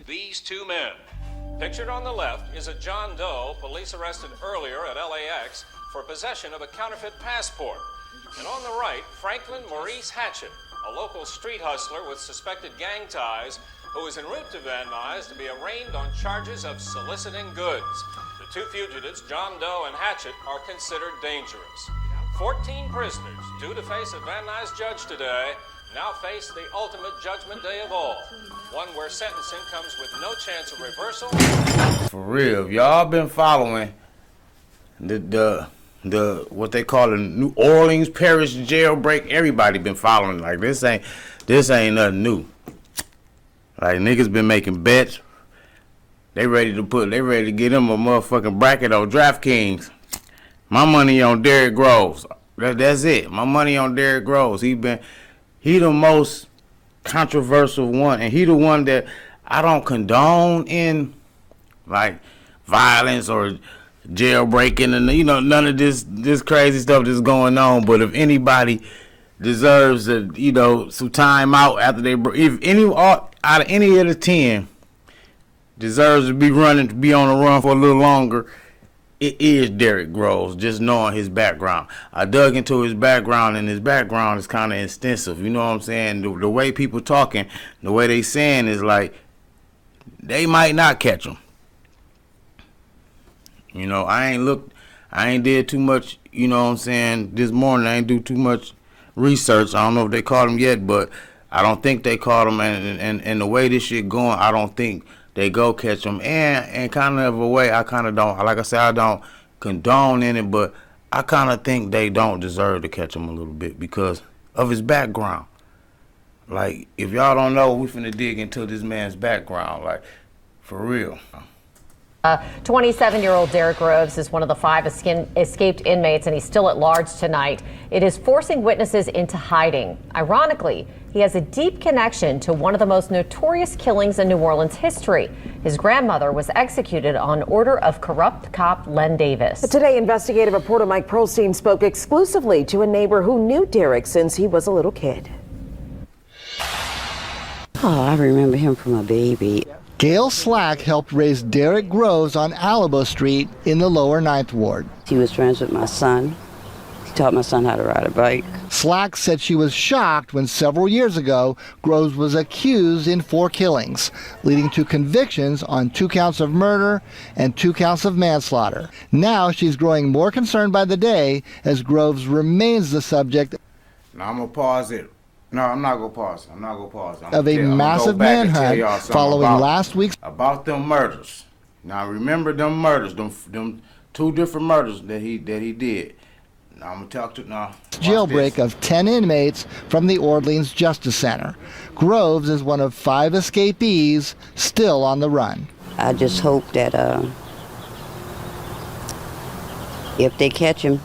These two men. Pictured on the left is a John Doe police arrested earlier at LAX for possession of a counterfeit passport. And on the right, Franklin Maurice Hatchett, a local street hustler with suspected gang ties, who is en route to Van Nuys to be arraigned on charges of soliciting goods. The two fugitives, John Doe and Hatchett, are considered dangerous. 14 prisoners, due to face a Van Nuys judge today, now face the ultimate judgment day of all. One where sentencing comes with no chance of reversal. For real, y'all been following the what they call the New Orleans Parish jailbreak. Everybody been following. Like this ain't nothing new. Like niggas been making bets. They ready to get them a motherfucking bracket on DraftKings. My money on Derrick Groves. That's it. My money on Derrick Groves. He the most controversial one, and he the one that I don't condone in like violence or jailbreaking and none of this crazy stuff that's going on. But if anybody deserves some time out after if any out of any of the 10 deserves to be on the run for a little longer, it is Derrick Groves, just knowing his background. I dug into his background, and his background is kind of extensive. You know what I'm saying? The way people talking, the way they saying is like, they might not catch him. I ain't did too much, you know what I'm saying, this morning. I ain't do too much research. I don't know if they caught him yet, but I don't think they caught him. And the way this shit going, I don't think they go catch him. And kind of a way, I kind of don't, like I said, I don't condone in it, but I kind of think they don't deserve to catch him a little bit because of his background. Like, if y'all don't know, we finna dig into this man's background, like, for real. 27-year-old Derrick Groves is one of the 5 escaped inmates, and he's still at large tonight. It is forcing witnesses into hiding. Ironically, he has a deep connection to one of the most notorious killings in New Orleans history. His grandmother was executed on order of corrupt cop Len Davis. Today, investigative reporter Mike Pearlstein spoke exclusively to a neighbor who knew Derrick since he was a little kid. Oh, I remember him from a baby. Gail Slack helped raise Derrick Groves on Alamo Street in the lower 9th Ward. He was friends with my son. He taught my son how to ride a bike. Slack said she was shocked when several years ago Groves was accused in 4 killings, leading to convictions on 2 counts of murder and 2 counts of manslaughter. Now she's growing more concerned by the day as Groves remains the subject. Now I'm going to pause it. No, I'm not going to pause. Of a massive manhunt following last week's about them murders. Now remember them murders, them 2 different murders that he did. Now I'm going to talk to now. Jailbreak of 10 inmates from the Orleans Justice Center. Groves is one of 5 escapees still on the run. I just hope that if they catch him,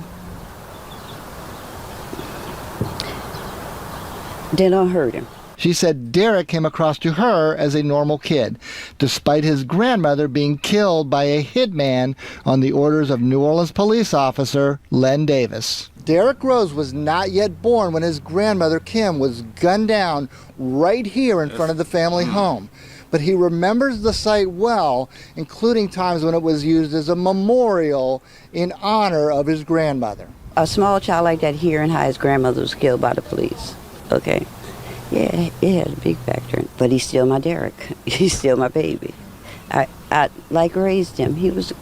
they don't hurt him. She said Derrick came across to her as a normal kid, despite his grandmother being killed by a hitman on the orders of New Orleans police officer Len Davis. Derrick Groves was not yet born when his grandmother Kim was gunned down right here in front of the family home. But he remembers the site well, including times when it was used as a memorial in honor of his grandmother. A small child like that hearing how his grandmother was killed by the police. Okay. Yeah, it had a big factor. But he's still my Derrick. He's still my baby. I like raised him. He's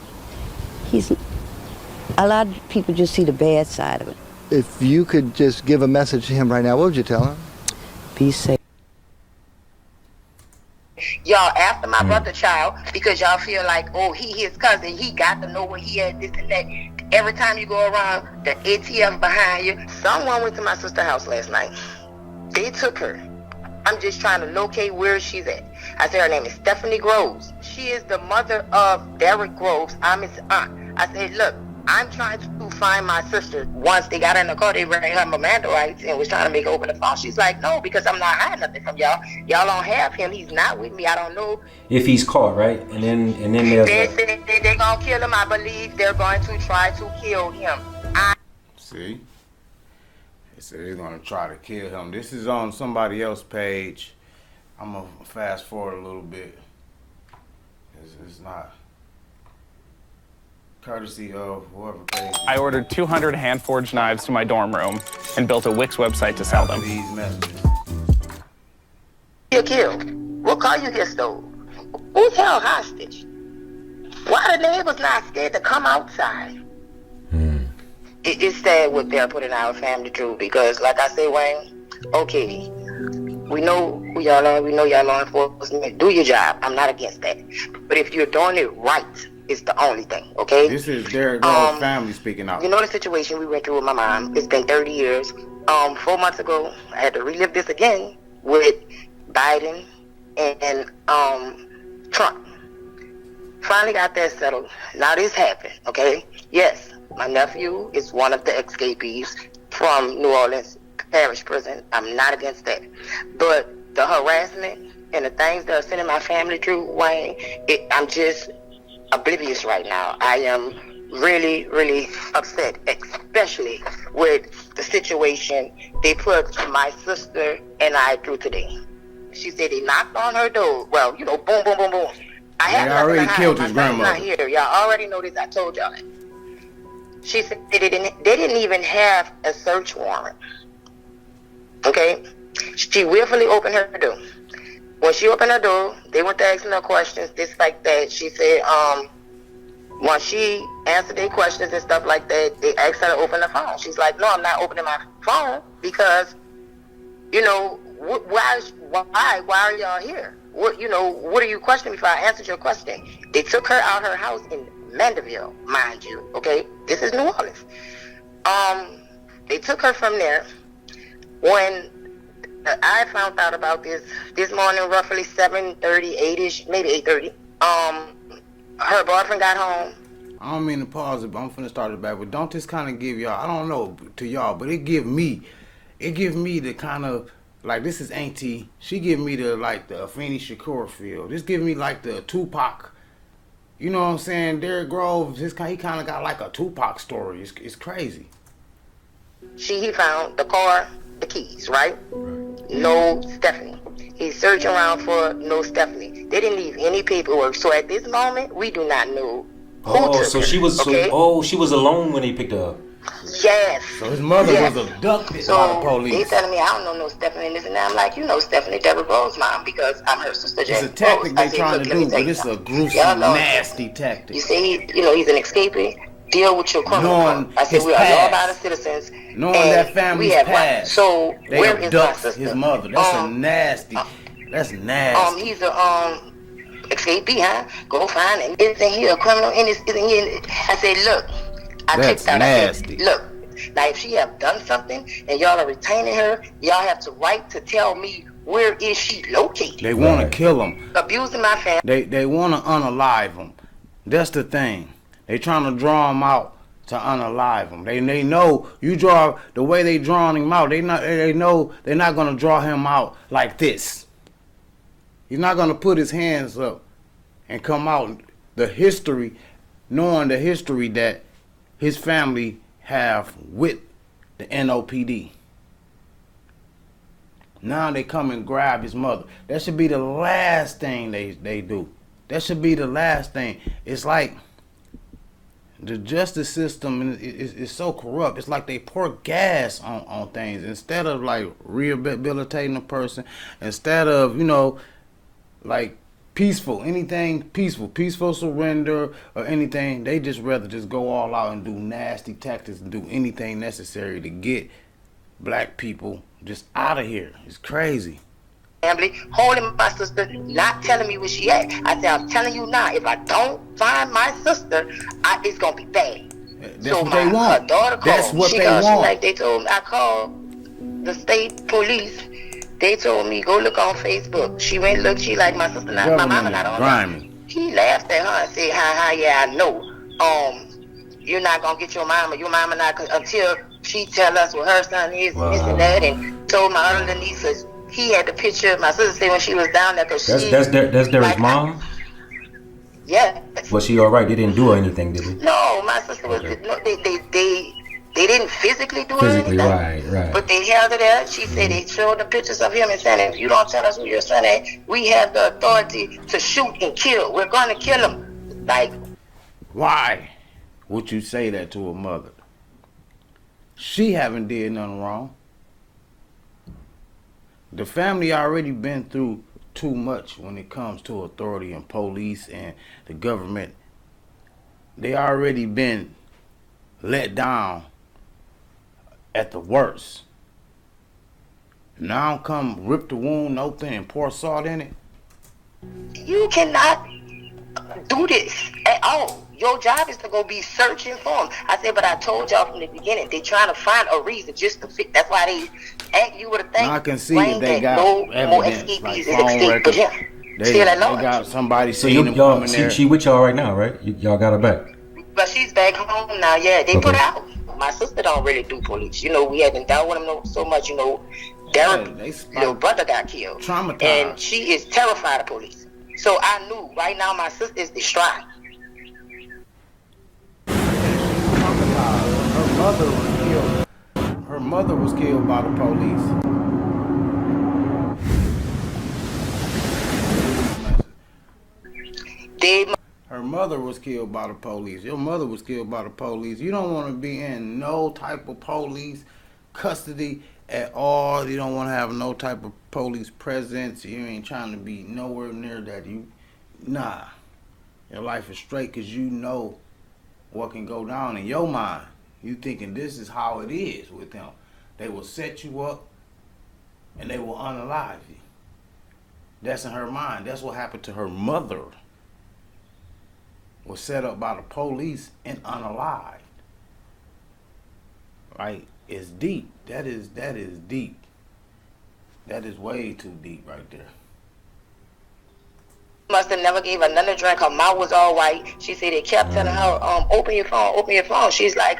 a lot of people just see the bad side of it. If you could just give a message to him right now, what would you tell him? Be safe. Y'all after my brother child because y'all feel like, oh, he his cousin, he got to know what he had, this and that. Every time you go around, the ATM behind you. Someone went to my sister's house last night. They took her. I'm just trying to locate where she's at. I said her name is Stephanie Groves. She is the mother of Derrick Groves. I'm his aunt. I said, look, I'm trying to find my sister. Once they got in the car, they ran her Miranda rights and was trying to make her open the phone. She's like, no, because I'm not hiding nothing from y'all. Y'all don't have him. He's not with me. I don't know. If he's caught, right? And then there's they said they're going to kill him. I believe they're going to try to kill him. See? They said they're going to try to kill him. This is on somebody else's page. I'm going to fast forward a little bit. It's not courtesy of whoever pays. I ordered 200 hand-forged knives to my dorm room and built a Wix website to sell them. These messages. You're killed. What car you get stole? Who's held hostage? Why the neighbors not scared to come outside? It's sad what they're putting our family through because, like I say, Wayne, okay, we know who y'all are. We know y'all law enforcement. Do your job. I'm not against that. But if you're doing it right, it's the only thing, okay? This is Derek Grove's family speaking out. You know the situation we went through with my mom. It's been 30 years. 4 months ago, I had to relive this again with Biden and Trump. Finally got that settled. Now this happened, okay? Yes, my nephew is one of the escapees from New Orleans Parish Prison. I'm not against that. But the harassment and the things that are sending my family through, Wayne, I'm just oblivious right now. I am really, really upset, especially with the situation they put my sister and I through today. She said they knocked on her door. Well, you know, boom, boom, boom, boom. I have already killed his my son's grandmother. not here. Y'all already know this. I told y'all that. She said they didn't even have a search warrant. Okay? She willfully opened her door. When she opened her door, they went to asking her questions, this like that. She said, once she answered their questions and stuff like that, they asked her to open the phone. She's like, no, I'm not opening my phone because, you know, why are y'all here? What are you questioning before I answered your question? They took her out her house in Mandeville, mind you, okay? This is New Orleans. They took her from there. When I found out about this morning, roughly 7:30, 8-ish, maybe 8:30, her boyfriend got home. I don't mean to pause it, but I'm finna start it back. But don't this kind of give y'all, I don't know to y'all, but it give me the kind of, like, this is Auntie. She give me the, like, the Afeni Shakur feel. This give me, like, the Tupac. You know what I'm saying? Derek Groves, he kind of got, like, a Tupac story. It's crazy. He found the car, the keys, right? No Stephanie. He's searching around for no Stephanie. They didn't leave any paperwork. So at this moment, we do not know who took so her, she was okay? she was alone when they picked her up. Yes. So his mother was abducted by the police. They telling me I don't know no Stephanie and this and that. I'm like, you know Stephanie, Deborah Grove's mom, because I'm her sister. It's a tactic they trying to do, but it's a gruesome, nasty tactic. You see, he's an escapee. Deal with your criminal. Knowing I said his we are past. law-abiding citizens. Knowing and that family's we have past. So They where is my abduct sister? his mother. That's a nasty. That's nasty. He's a escapee, huh? Go find him. Isn't he a criminal? And isn't he? I said, look, I That's clicked out. nasty. I said, look, now if she have done something and y'all are retaining her, y'all have the right to tell me where is she located. They want to kill him. Abusing my family. They want to unalive him. That's the thing. They trying to draw him out to unalive him. They know you draw the way they drawing him out. They know they're not gonna draw him out like this. He's not gonna put his hands up and come out. The history, knowing the history that his family have with the NOPD. Now they come and grab his mother. That should be the last thing they do. That should be the last thing. It's like the justice system is so corrupt. It's like they pour gas on things instead of like rehabilitating a person, instead of, like anything peaceful surrender or anything. They just rather just go all out and do nasty tactics and do anything necessary to get black people just out of here. It's crazy. Family, holding my sister, not telling me where she at. I said, I'm telling you now, if I don't find my sister, it's gonna be bad. That's what they want. Her daughter called. That's what she they called, want. Like they told me, I called the state police. They told me go look on Facebook. She went look. She like my sister, not my mama, not on grimy. He laughed at her and said, "Ha, yeah, I know. You're not gonna get your mama. Your mama not until she tell us what her son is and this and that." And told my other nieces. He had the picture. My sister said when she was down there, cause that's Derek's mom. Yeah. Was she all right? They didn't do her anything, did they? No, my sister was. No, they They didn't physically do Physically, anything. right. But they held it there. She said they showed the pictures of him and said, if you don't tell us who your son is, we have the authority to shoot and kill. We're going to kill him. Like, Why would you say that to a mother? She haven't did nothing wrong. The family already been through too much when it comes to authority and police and the government. They already been let down at the worst. Now come rip the wound open and pour salt in it. you cannot do this at all. Your job is to go be searching for him. I said, but I told y'all from the beginning, they trying to find a reason just to fit. That's why they act you would have think. I can see that they got no more evidence, escapees like is phone escape but records. him. They Still at large. got somebody So seeing them y'all, coming there. she with y'all right now, right? Y'all got her back. But she's back home now. Yeah, they Okay. put her out. My sister don't really do police. You know, we haven't dealt with them so much. You know, Derek, Yeah, they spot- little brother got killed. Traumatized. And she is terrified of police. So I knew right now my sister is distraught. Her mother was killed by the police. They Her mother was killed by the police. Your mother was killed by the police. You don't want to be in no type of police custody at all. You don't want to have no type of police presence. You ain't trying to be nowhere near that. Nah. Your life is straight because you know what can go down in your mind. You thinking this is how it is with them. They will set you up and they will unalive you. That's in her mind. That's what happened to her mother. Was set up by the police and unalived. Like, it's deep. That is deep. That is way too deep right there. must have never gave her none to drink. Her mouth was all white. She said they kept telling her, open your phone. She's like,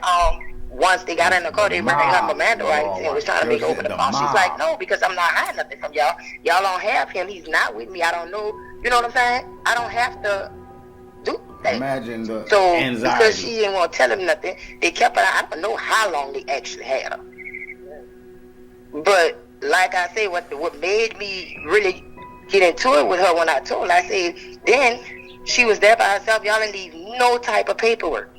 once they got in the car, they ran her Miranda rights and was trying to make her open the phone. She's like, no, because I'm not hiding nothing from y'all. Y'all don't have him. He's not with me. I don't know. You know what I'm saying? I don't have to do that. Imagine the So anxiety. because she didn't want to tell him nothing, they kept her. I don't know how long they actually had her. But like I say, what made me really get into it with her when I told her, I said, then she was there by herself. Y'all didn't leave no type of paperwork.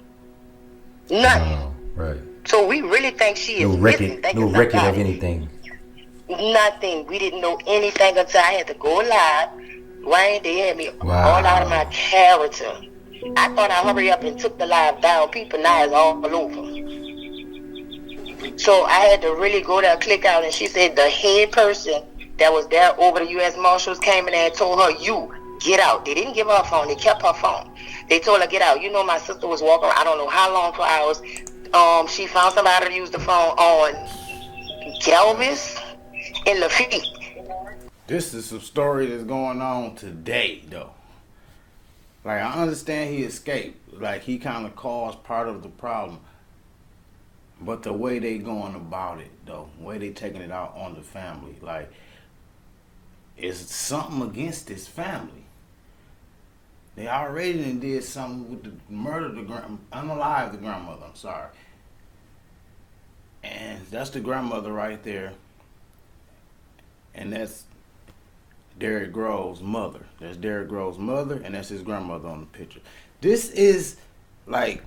Nothing. Right. So we really think she is No missing. record. No record of anything. Nothing. We didn't know anything until I had to go live. Wayne, they had me all out of my character. I thought I'd hurry up and took the live down. People now is all over. So I had to really go there, click out, and she said the head person that was there over the U.S. Marshals came in there and told her, you, get out. They didn't give her a phone. They kept her phone. They told her, get out. You know, my sister was walking around, I don't know how long, for hours. She found somebody to use the phone on Galvez and Lafitte. This is some story that's going on today, though. Like, I understand he escaped. Like, he kind of caused part of the problem. But the way they going about it, though, the way they taking it out on the family, like, it's something against this family. They already done did something with the murder of unalive the grandmother, I'm sorry. And that's the grandmother right there. And that's Derek Grove's mother. That's Derek Grove's mother, and that's his grandmother on the picture. This is like,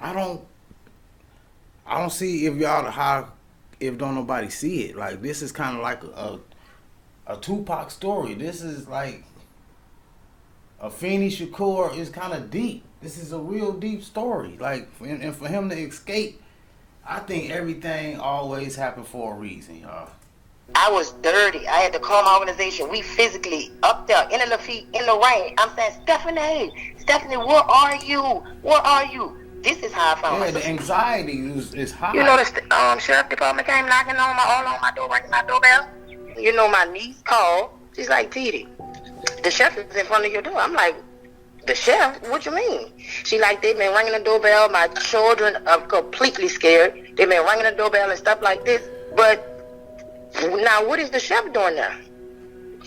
I don't see if don't nobody see it. Like, this is kind of like a Tupac story. This is like Afeni Shakur is kind of deep. This is a real deep story. Like, and for him to escape, I think everything always happened for a reason, y'all. I was dirty. I had to call my organization. We physically up there in the Lafitte, in the rain. I'm saying, Stephanie, where are you? Where are you? This is how I found Yeah, myself. the anxiety is high. You know, the sheriff department came knocking on my door, ringing my doorbell. You know, my niece called. She's like, Petey, the sheriff is in front of your door. I'm like, the sheriff? What you mean? She like, they've been ringing the doorbell. My children are completely scared. They've been ringing the doorbell and stuff like this. But now, what is the sheriff doing now?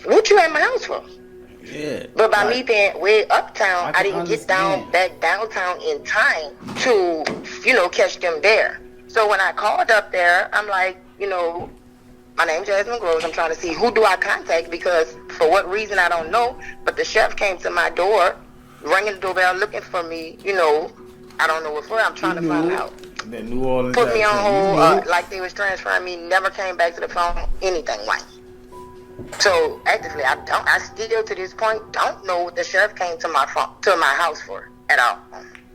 What you at my house for? Yeah. But by like, me being way uptown, I I can didn't get understand. back downtown in time to, catch them there. So when I called up there, I'm like, my name's Jasmine Groves. I'm trying to see who do I contact because for what reason I don't know. But the sheriff came to my door, ringing the doorbell, looking for me. I don't know what for. I'm trying to find out. That New Orleans Put me on accent, hold, like they was transferring me. Never came back to the phone. Anything like. So actively, I still to this point don't know what the sheriff came to my house for at all.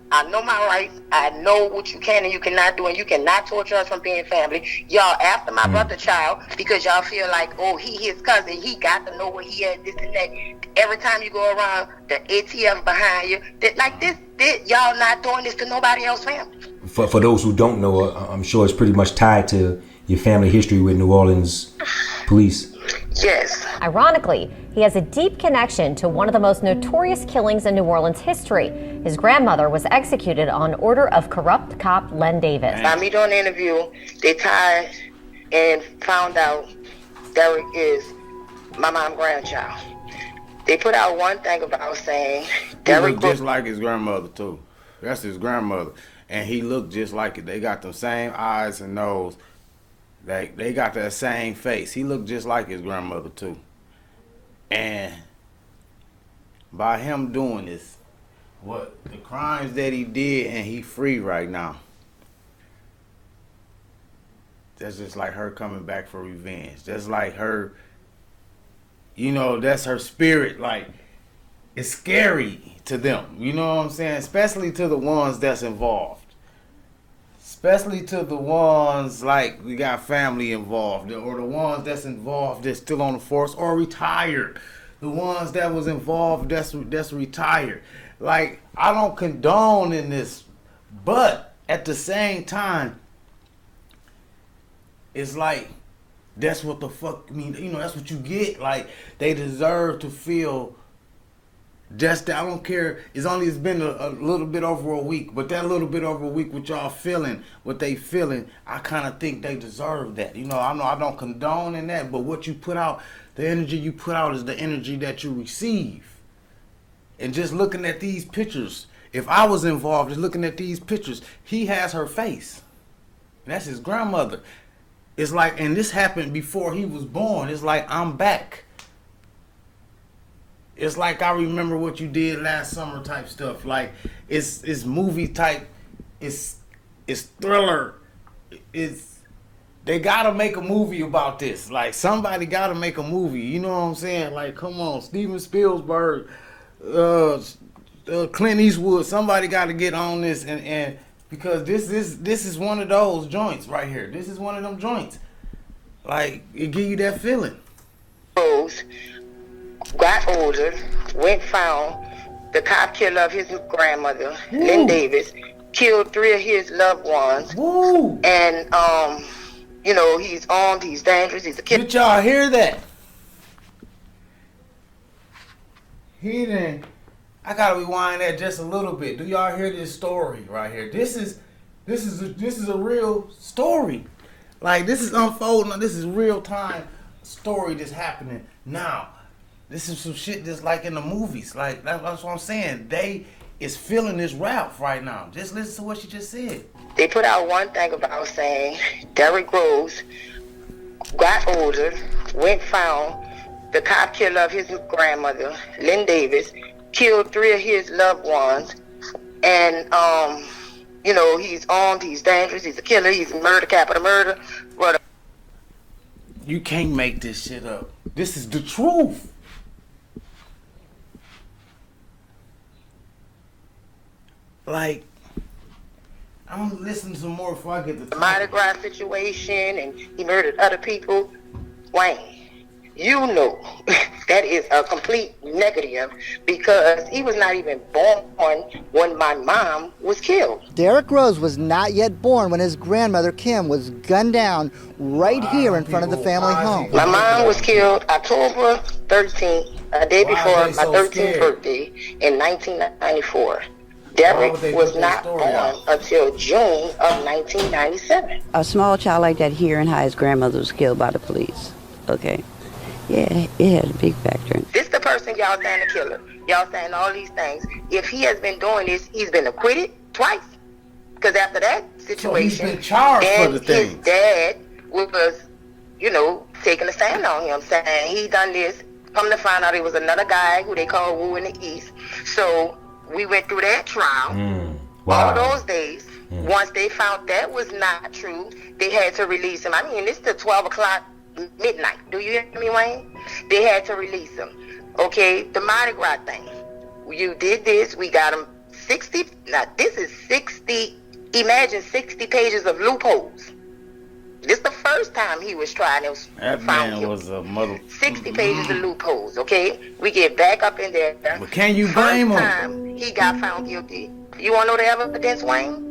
I know my rights. I know what you can and you cannot do, and you cannot torture us from being family. Y'all after my brother child because y'all feel like, oh, he his cousin. He got to know what he had, this and that. Every time you go around, the ATF behind you. Y'all not doing this to nobody else's family. For those who don't know, I'm sure it's pretty much tied to your family history with New Orleans police. Yes. Ironically, he has a deep connection to one of the most notorious killings in New Orleans history. His grandmother was executed on order of corrupt cop Len Davis. By me doing the interview, they tied and found out Derek is my mom's grandchild. They put out one thing about saying Derek looked just like his grandmother too. That's his grandmother, and he looked just like it. They got them same eyes and nose. They got that same face. He looked just like his grandmother too. And by him doing this, what the crimes that he did, and he free right now. That's just like her coming back for revenge. That's like her, that's her spirit. Like, it's scary to them. You know what I'm saying? Especially to the ones that's involved. Especially to the ones like we got family involved, or the ones that's involved that's still on the force or retired. The ones that was involved that's retired. Like, I don't condone in this, but at the same time, it's like that's what the fuck I mean. That's what you get. Like, they deserve to feel. Just I don't care. It's been a little bit over a week, but that little bit over a week, what y'all feeling, what they feeling, I kind of think they deserve that. I know I don't condone in that, but what you put out, the energy you put out is the energy that you receive. And just looking at these pictures, if I was involved, just looking at these pictures, he has her face, and that's his grandmother. It's like, and this happened before he was born. It's like, I'm back. It's like, I remember what you did last summer type stuff. Like, it's movie type. It's thriller. They gotta make a movie about this. Like, somebody gotta make a movie. You know what I'm saying? Like, come on, Steven Spielberg, Clint Eastwood. Somebody gotta get on this, and because this is one of those joints right here. This is one of them joints. Like, it give you that feeling. Got older, found the cop killer of his grandmother, Len Davis, killed 3 of his loved ones. Woo. And he's armed, he's dangerous, he's a killer. Did y'all hear that? I gotta rewind that just a little bit. Do y'all hear this story right here? This is a real story. Like, this is unfolding. This is real time story that's happening now. This is some shit that's like in the movies. Like, that's what I'm saying. They is feeling this rap right now. Just listen to what she just said. They put out one thing about saying Derek Groves got older, found the cop killer of his grandmother, Len Davis, killed 3 of his loved ones, and he's armed, he's dangerous, he's a killer, he's a murder, capital murder. You can't make this shit up. This is the truth. Like, I'm gonna listen to more before I get the Mardi Gras situation, and he murdered other people. Wayne, that is a complete negative because he was not even born when my mom was killed. Derek Groves was not yet born when his grandmother Kim was gunned down right here in front of the family home. My mom was killed October 13th, a day before my 13th birthday in 1994. Derek was not born until June of 1997. A small child like that hearing how his grandmother was killed by the police. Okay. Yeah, it had a big factor in it. This the person y'all saying the killer. Y'all saying all these things. If he has been doing this, he's been acquitted twice. Because after that situation, been charged for the his things. dad was, taking a stand on him, saying he done this. Come to find out, it was another guy who they call Wu in the East. So we went through that trial. Wow. All those days. Once they found that was not true, they had to release him. I mean, it's till 12 o'clock midnight. Do you hear me, Wayne? They had to release him. Okay, the Mardi Gras thing. You did this. We got him 60. Now, this is 60. Imagine 60 pages of loopholes. This the first time he was tried. It was That found man guilty. was a mother. 60 pages of loopholes, okay? We get back up in there. But can you blame First him? time he got found guilty. You want to know the evidence, Wayne?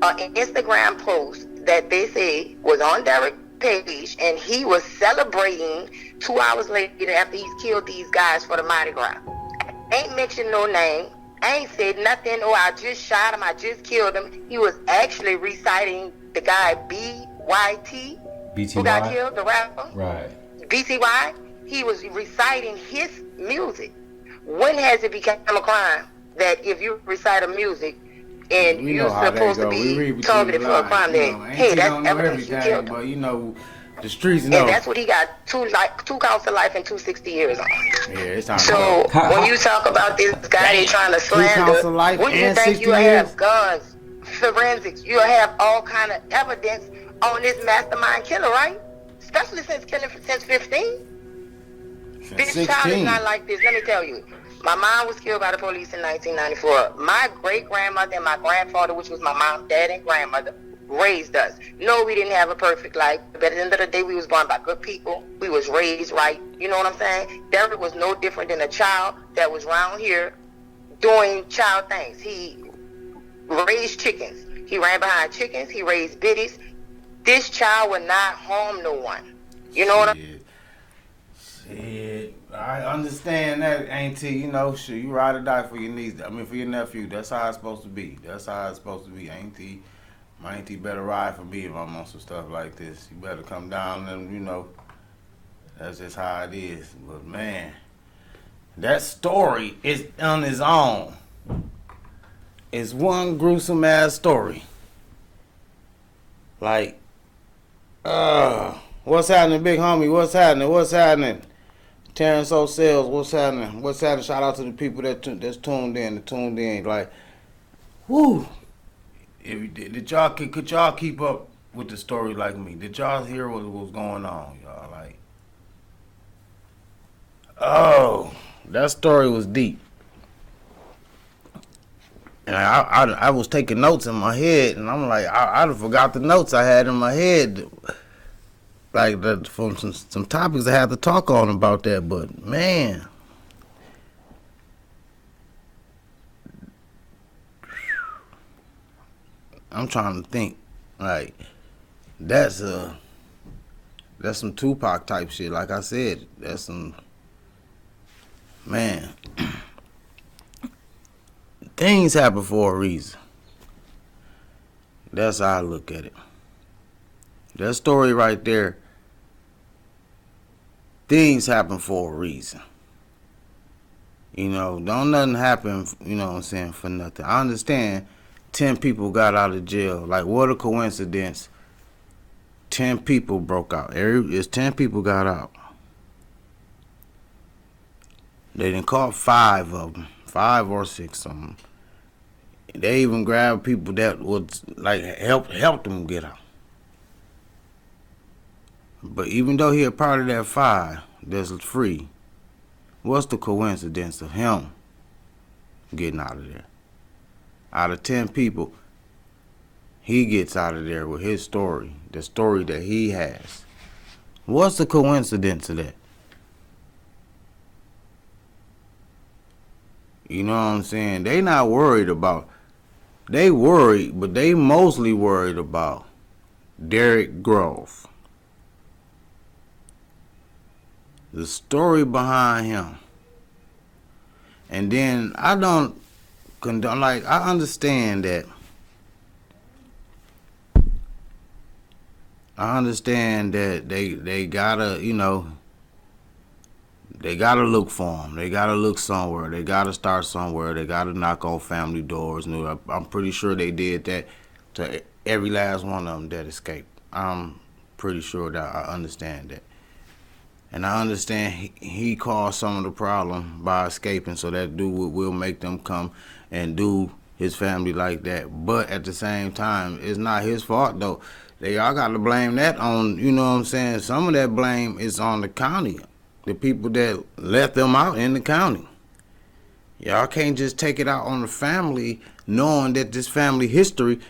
An Instagram post that they say was on Derek's page, and he was celebrating 2 hours later after he's killed these guys for the Mardi Gras. Ain't mentioned no name. Ain't said nothing. Oh, I just shot him. I just killed him. He was actually reciting the guy BYT, who got BTY. killed, the rapper. Right. BTY. He was reciting his music. When has it become a crime that if you recite a music and We you're know how that supposed to go. We read be between targeted the for a lines, crime, you that know. hey, Ain't that's don't know evidence you everything, killed him. but the streets know. And that's what he got 2 counts of life and 260 years on. Yeah, it's time to So go. when you talk about this guy they trying to 2 counts of life slander, wouldn't you and think 60 you'll years? have guns, forensics, you'll have all kind of evidence on this mastermind killer, right? Especially since killing since 15. This child is 16. not like this. Let me tell you. My mom was killed by the police in 1994. My great-grandmother and my grandfather, which was my mom, dad, and grandmother, raised us. No, we didn't have a perfect life, but at the end of the day, we was born by good people. We was raised right. You know what I'm saying? Derek was no different than a child that was around here doing child things. He raised chickens. He ran behind chickens. He raised biddies. This child would not harm no one. You know what I'm Shit, I understand that, Auntie. Shit, you ride or die for your niece. For your nephew. That's how it's supposed to be. Auntie. My auntie better ride for me if I'm on some stuff like this. You better come down and, that's just how it is. But, man, that story is on its own. It's one gruesome-ass story. Like, what's happening, big homie? What's happening? Terrence O'Sells, what's happening? Shout out to the people that's tuned in. Like, whoo. Could y'all keep up with the story like me? Did y'all hear what was going on, y'all? Like, oh, that story was deep. And I was taking notes in my head, and I'm like, I forgot the notes I had in my head. Like, from some topics I had to talk on about that, but man, I'm trying to think. Like, that's some Tupac type shit. Like I said, that's some, man. Things happen for a reason. That's how I look at it. That story right there, things happen for a reason. Don't nothing happen, for nothing. I understand 10 people got out of jail. Like, what a coincidence. 10 people broke out. It's 10 people got out. They done caught 5 of them. 5 or 6 of them. They even grabbed people that would, like, help them get out. But even though he a part of that 5 that's free, what's the coincidence of him getting out of there? Out of 10 people, he gets out of there with his story, the story that he has. What's the coincidence of that? You know what I'm saying? They not worried about, they worried, but they mostly worried about Derek Grove. The story behind him. And then I don't condone, like, I understand that. I understand that they gotta, They gotta look for them. They gotta look somewhere. They gotta start somewhere. They gotta knock on family doors. I'm pretty sure they did that to every last one of them that escaped. I'm pretty sure that I understand that. And I understand he caused some of the problem by escaping, so that dude will make them come and do his family like that. But at the same time, it's not his fault, though. Y'all got to blame that on, you know what I'm saying? Some of that blame is on the county, the people that let them out in the county. Y'all can't just take it out on the family, knowing that this family history,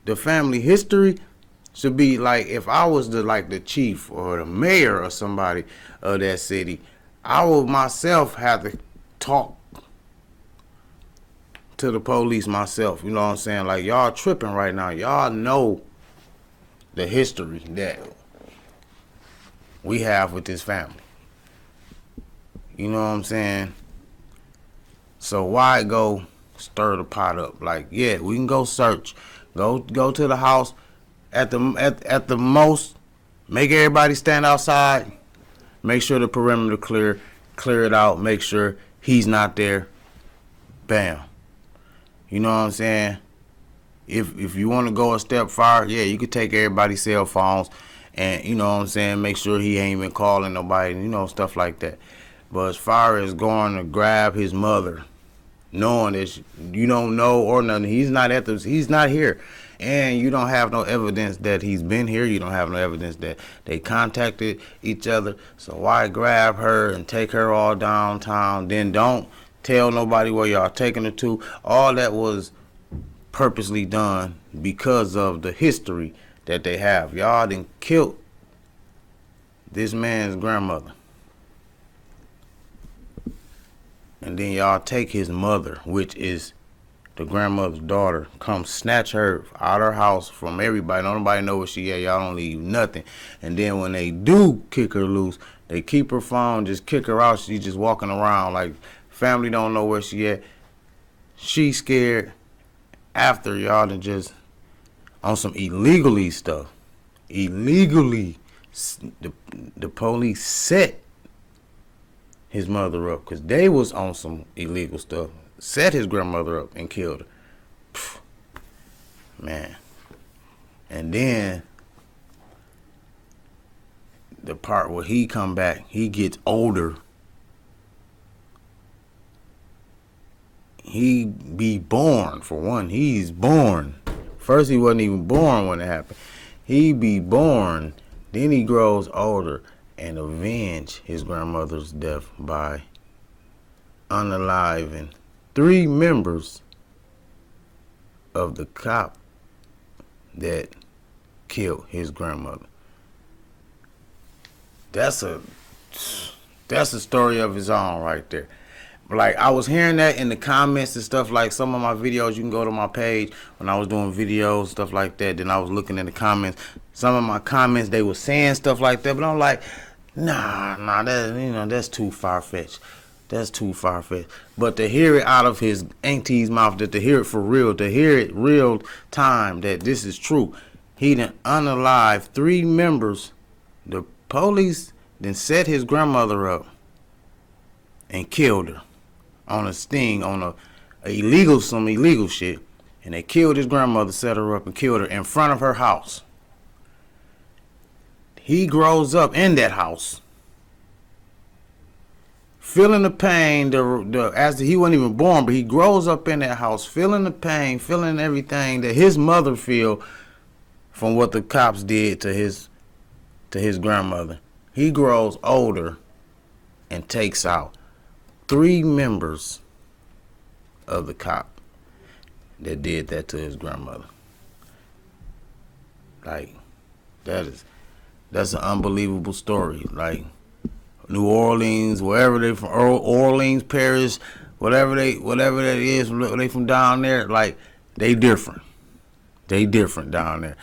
the family history should be like, if I was the chief or the mayor or somebody of that city, I would myself have to talk to the police myself. You know what I'm saying? Like, y'all tripping right now. Y'all know the history that we have with this family. You know what I'm saying? So why go stir the pot up? Like, yeah, we can go search. Go to the house at the most, make everybody stand outside, make sure the perimeter clear it out, make sure he's not there. Bam. You know what I'm saying? If you want to go a step farther, yeah, you could take everybody's cell phones and, you know what I'm saying, make sure he ain't even calling nobody, you know, stuff like that. But as far as going to grab his mother, knowing that you don't know or nothing, he's not here. And you don't have no evidence that he's been here. You don't have no evidence that they contacted each other. So why grab her and take her all downtown? Then don't tell nobody where y'all taking her to. All that was purposely done because of the history that they have. Y'all done killed this man's grandmother. And then y'all take his mother, which is the grandmother's daughter, come snatch her out her house from everybody. Nobody know where she at. Y'all don't leave nothing. And then when they do kick her loose, they keep her phone, just kick her out. She's just walking around like family don't know where she at. She scared after y'all done just on some illegally stuff. Illegally, the police set his mother up because they was on some illegal stuff. Set his grandmother up and killed her. Pfft, man. And then the part where he come back, he gets older. He be born, for one. He's born. First, he wasn't even born when it happened. He be born, then he grows older and avenge his grandmother's death by unaliving 3 members of the cop that killed his grandmother. That's a story of his own right there. Like, I was hearing that in the comments and stuff, like some of my videos, you can go to my page when I was doing videos, stuff like that. Then I was looking in the comments. Some of my comments, they were saying stuff like that, but I'm like, nah, that's too far-fetched. That's too far-fetched. But to hear it out of his auntie's mouth, to hear it for real, to hear it real time, that this is true. He done unalived 3 members. The police then set his grandmother up and killed her on a sting, on some illegal shit. And they killed his grandmother, set her up and killed her in front of her house. He grows up in that house, feeling the pain, as he wasn't even born, but he grows up in that house, feeling the pain, feeling everything that his mother feel from what the cops did to his grandmother. He grows older and takes out 3 members of the cop that did that to his grandmother. Like, that's an unbelievable story. Like, New Orleans, wherever they from, Orleans, Paris, whatever that is, they from down there, like, they different. They different down there.